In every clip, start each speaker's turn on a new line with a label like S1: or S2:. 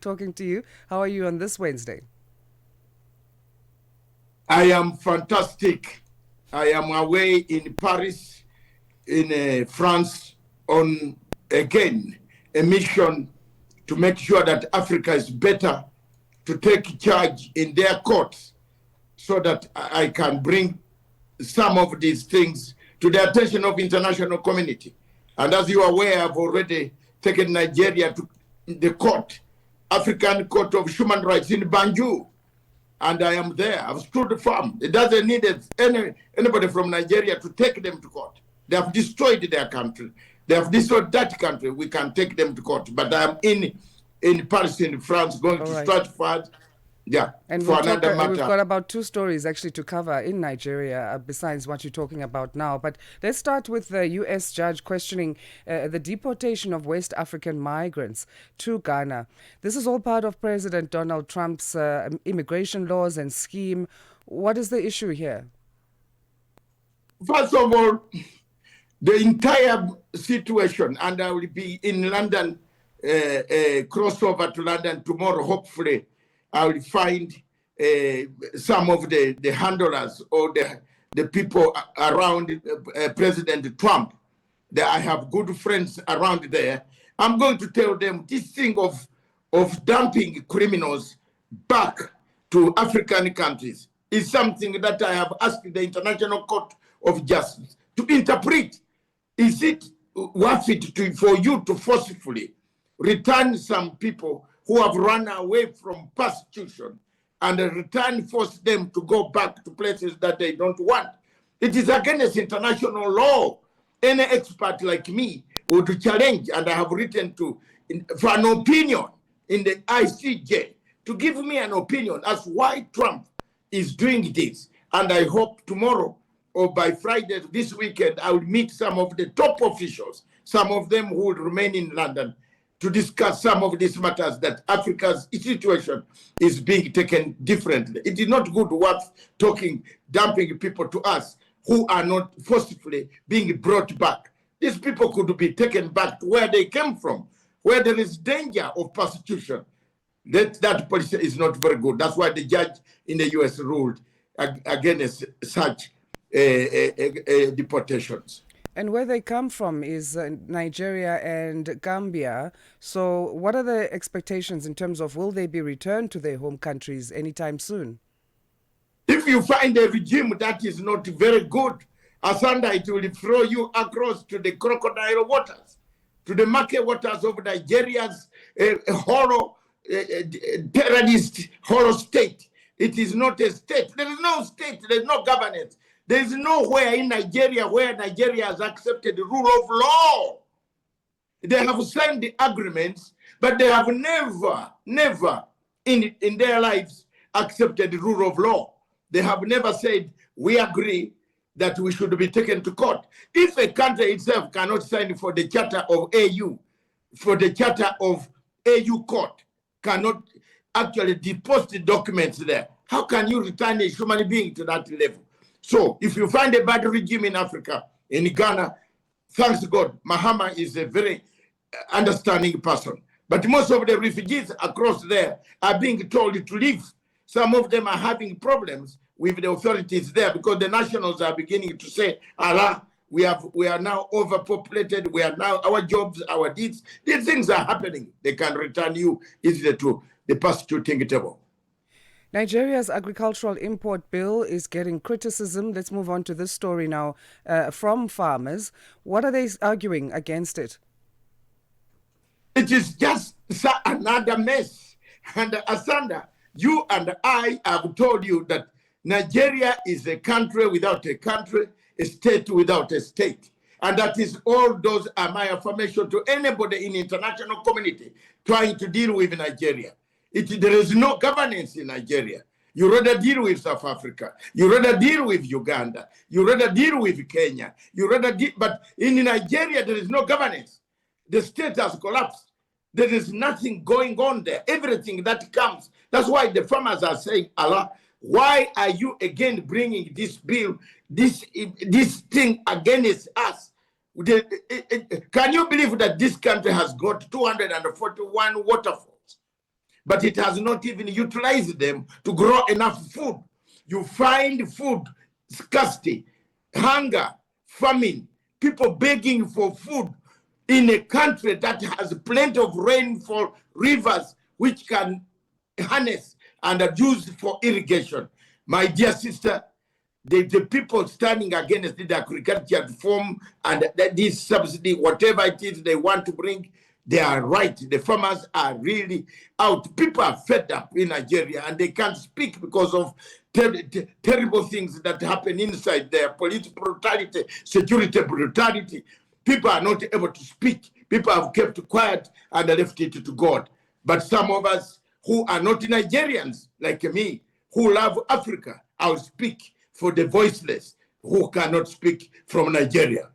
S1: talking to you. How are you on this Wednesday?
S2: I am fantastic. I am away in Paris, in France, on again a mission to make sure that Africa is better, to take charge in their courts, so that I can bring some of these things to the attention of international community. And as you are aware, I've already taken Nigeria to the court, African Court of Human Rights in Banjul. And I am there. I've stood firm. It doesn't need anybody from Nigeria to take them to court. They have destroyed their country. They have destroyed that country. We can take them to court. But I am in Paris, in France, going to Stratford. Yeah,
S1: and
S2: for another matter.
S1: We've got about 2 stories actually to cover in Nigeria besides what you're talking about now. But let's start with the U.S. judge questioning the deportation of West African migrants to Ghana. This is all part of President Donald Trump's immigration laws and scheme. What is the issue here?
S2: First of all, the entire situation, and I will be in London, crossover to London tomorrow, hopefully. I will find some of the handlers or the people around President Trump. That I have good friends around there. I'm going to tell them this thing of dumping criminals back to African countries is something that I have asked the International Court of Justice to interpret. Is it worth it for you to forcefully return some people who have run away from persecution and force them to go back to places that they don't want? It is against international law. Any expert like me would challenge, and I have written for an opinion in the ICJ to give me an opinion as why Trump is doing this. And I hope tomorrow or by Friday this weekend, I will meet some of the top officials, some of them who will remain in London, to discuss some of these matters that Africa's situation is being taken differently. It is not good worth dumping people to us who are not forcibly being brought back. These people could be taken back to where they came from, where there is danger of persecution. That policy is not very good. That's why the judge in the US ruled against such deportations.
S1: And where they come from is Nigeria and Gambia. So what are the expectations in terms of will they be returned to their home countries anytime soon?
S2: If you find a regime that is not very good, Asanda, it will throw you across to the crocodile waters, to the murky waters of Nigeria's terrorist horror state. It is not a state. There is no state. There is no governance. There is nowhere in Nigeria where Nigeria has accepted the rule of law. They have signed the agreements, but they have never in their lives accepted the rule of law. They have never said, we agree that we should be taken to court. If a country itself cannot sign for the Charter of AU, for the Charter of AU court, cannot actually deposit the documents there, how can you return a human being to that level? So if you find a bad regime in Africa, in Ghana, thanks God, Mahama is a very understanding person. But most of the refugees across there are being told to leave. Some of them are having problems with the authorities there because the nationals are beginning to say, Allah, we are now overpopulated, we are now, our jobs, our deeds, these things are happening. They can return you easily to the persecuting table.
S1: Nigeria's agricultural import bill is getting criticism. Let's move on to this story now from farmers. What are they arguing against it?
S2: It is just another mess. And Asanda, you and I have told you that Nigeria is a country without a country, a state without a state. And that is all those are my affirmation to anybody in the international community trying to deal with Nigeria. There is no governance in Nigeria. You rather deal with South Africa. You rather deal with Uganda. You rather deal with Kenya. But in Nigeria, there is no governance. The state has collapsed. There is nothing going on there. Everything that comes. That's why the farmers are saying, Allah, why are you again bringing this bill, this thing against us? Can you believe that this country has got 241 waterfalls? but it has not even utilized them to grow enough food. You find food scarcity, hunger, famine, people begging for food in a country that has plenty of rainfall, rivers, which can harness and are used for irrigation. My dear sister, the people standing against the agriculture reform and this subsidy, whatever it is they want to bring, they are right. The farmers are really out. People are fed up in Nigeria and they can't speak because of terrible things that happen inside there, police brutality, security brutality. People are not able to speak. People have kept quiet and left it to God. But some of us who are not Nigerians, like me, who love Africa, I'll speak for the voiceless who cannot speak from Nigeria.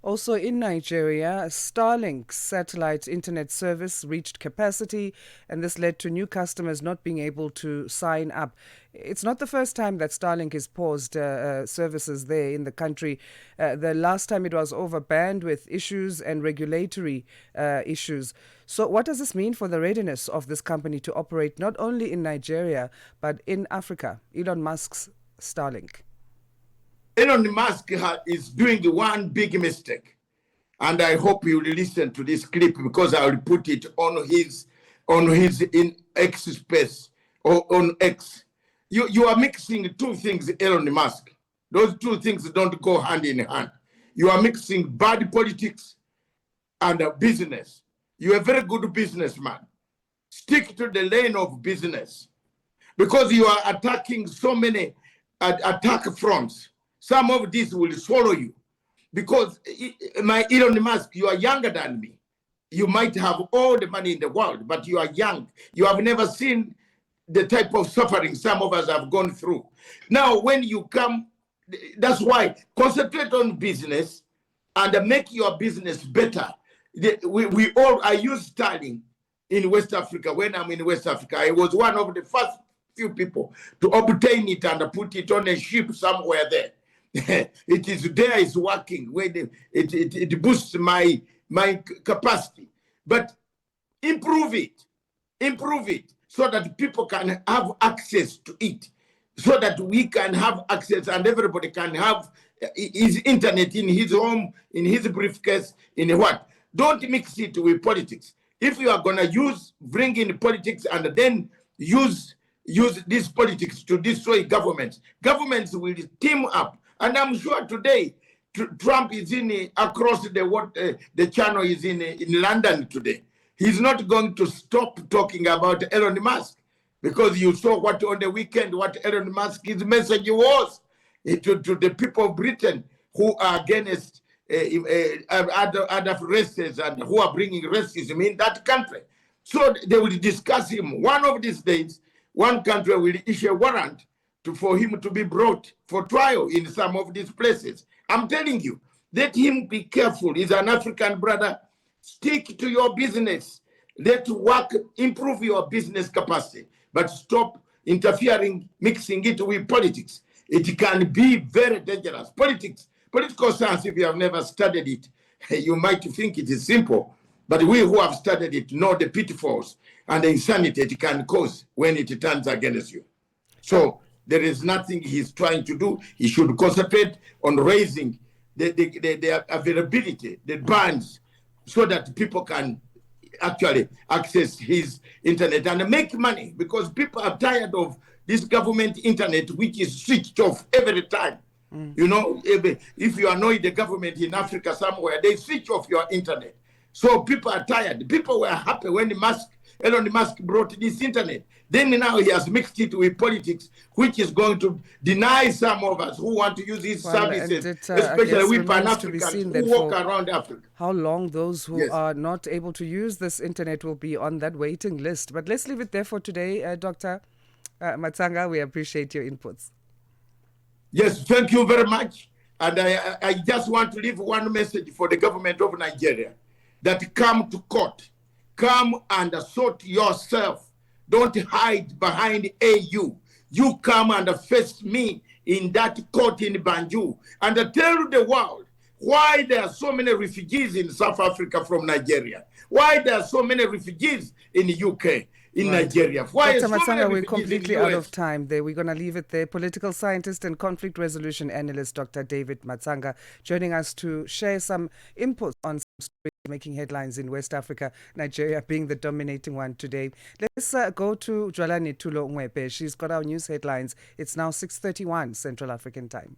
S1: Also in Nigeria, Starlink's satellite internet service reached capacity, and this led to new customers not being able to sign up. It's not the first time that Starlink has paused services there in the country. The last time it was over bandwidth issues and regulatory issues. So what does this mean for the readiness of this company to operate not only in Nigeria, but in Africa? Elon Musk's Starlink.
S2: Elon Musk is doing one big mistake, and I hope you will listen to this clip because I will put it on his in X space or on X. You are mixing two things, Elon Musk. Those two things don't go hand in hand. You are mixing bad politics and business. You are a very good businessman. Stick to the lane of business because you are attacking so many attack fronts. Some of this will swallow you because my Elon Musk, you are younger than me. You might have all the money in the world, but you are young. You have never seen the type of suffering some of us have gone through. Now, when you come, that's why concentrate on business and make your business better. I use Starlink in West Africa. When I'm in West Africa, I was one of the first few people to obtain it and put it on a ship somewhere there. It is there, it's working. When it boosts my capacity, but improve it so that people can have access to it, so that we can have access and everybody can have his internet in his home, in his briefcase, in what? Don't mix it with politics. If you are gonna bring in politics and then use these politics to destroy governments will team up. And I'm sure today, Trump is across the channel is in London today. He's not going to stop talking about Elon Musk because you saw on the weekend what Elon Musk's message was to the people of Britain who are against other races and who are bringing racism in that country. So they will discuss him. One of these days, one country will issue a warrant for him to be brought for trial in some of these places. I'm telling you, let him be careful. He's an African brother. Stick to your business. Let work, improve your business capacity, but stop interfering, mixing it with politics. It can be very dangerous. Political science, if you have never studied it, you might think it is simple, but we who have studied it know the pitfalls and the insanity it can cause when it turns against you. So there is nothing he's trying to do. He should concentrate on raising the availability, the bands, so that people can actually access his internet and make money, because people are tired of this government internet, which is switched off every time. You know, if you annoy the government in Africa somewhere, they switch off your internet. So people are tired. People were happy when Elon Musk brought this internet. Then now he has mixed it with politics, which is going to deny some of us who want to use his services, especially we Pan-Africans who walk around Africa.
S1: How long those who are not able to use this internet will be on that waiting list. But let's leave it there for today, Dr. Matsanga. We appreciate your inputs.
S2: Yes, thank you very much. And I just want to leave one message for the government of Nigeria, that come to court. Come and sort yourself. Don't hide behind AU. You come and face me in that court in Banjul and tell the world why there are so many refugees in South Africa from Nigeria, why there are so many refugees in the UK. in
S1: Right.
S2: Nigeria. Why
S1: Dr.
S2: so many
S1: Matsanga, we're
S2: refugees in
S1: completely
S2: the
S1: out
S2: US?
S1: of time there. We're going to leave it there. Political scientist and conflict resolution analyst Dr. David Matsanga joining us to share some inputs on some stories making headlines in West Africa, Nigeria being the dominating one today. Let's go to Jwalani Tulo Ngwepe. She's got our news headlines. It's now 6:31 Central African time.